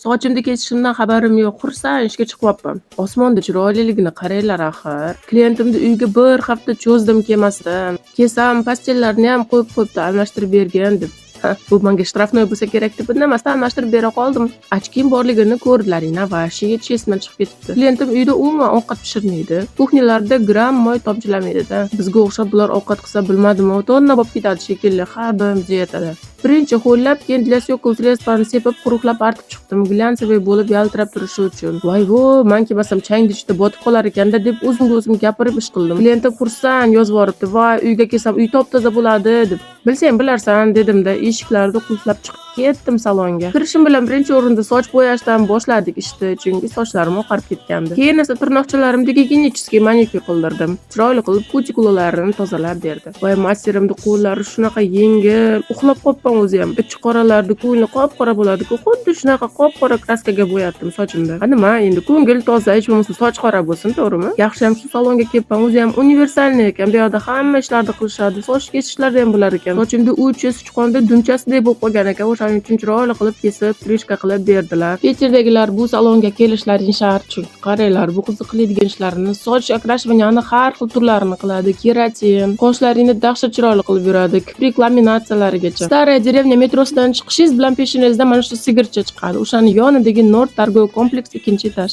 Sochimni kesishimdan xabarim yo'q. Xursand ishga chiqyapman. Osmonda chiroyliligini qaranglar axir. Klientimni uyga bir hafta cho'zdim kelmasdan. Kelsam, pastellarni ham qo'yib almashtirib bergan deb. Bu menga shtrafnoy bo'lsa kerak deb indamasdan almashtirib bera qoldim. Ochkim borligini ko'rdilar, vashi yetish esimdan chiqib ketibdi. Klientim uyda umuman ovqat pishirmaydi. Kuxnyalarda gram moy tomchilamaydi-da. Bizga o'xshab bular ovqat qilsa bilmadim-ku, tonna bo'lib ketadi shekilli, har birimiz yetadi. Birinchi ho'llab, keyin dlasyokol sredstwani sepib, quruqlab artib chiqdim, glyansovoy bo'lib yaltirab turishi uchun. Voy-vo, men kelmasam changni ichida botib qolar ekanda deb o'zimga o'zim gapirib ish qildim. Klientim xursand yozib yuboribdi. Voy, uyga kelsam uy top-toza bo'ladi deb. Bilsang bilarsan dedim-da, eshiklarni qulflab chiqib ketdim salonga. Kirishim bilan birinchi o'rinda soch bo'yashdan boshladik ishni, chunki sochlarim oqarib ketgandi. Keyin esa tirnoqchalarimni gigienicheskiy manikyur qildirdim. Chiroyli qilib kutikulalarni tozalab berdi. Voy, masterimning qo'llari shunaqa yengil, uxlab qopman o'zi ham. Ichi qoralardi, ko'ngli qop-qora bo'ladi-ku, xuddi shunaqa qop-qora kraskaga bo'yatdim sochimni. Nima, endi ko'ngil toza, hech bo'lmasa soch qora bo'lsin, to'g'rimi? Yaxshi ham shu salonga kelibman, o'zi ham universalni ekan. Bu yerda hamma ishlarni qilishadi, soch kesishlar ham bo'lar ekan. Sochimda uchi sichqonda dumchasidek bo'lib qolgan ekan. O'shaning uchun chiroyli qilib kesib, strижка qilib berdilar. Peterdagilar bu salonga kelishlaring shart, chunki qaranglar, bu qiziqadigan ishlarni, soch akrashvaniyaning har xil turlarini qiladi. Keratin, qoshlaringni dahshat chiroyli qilib yuradi, kiprik laminatsiyalarigacha. Staraya derevnya metrosidan chiqishingiz bilan peshinangizda mana shu sigircha chiqadi. O'shaning yonidagi Nord торговый kompleks 2-etaj.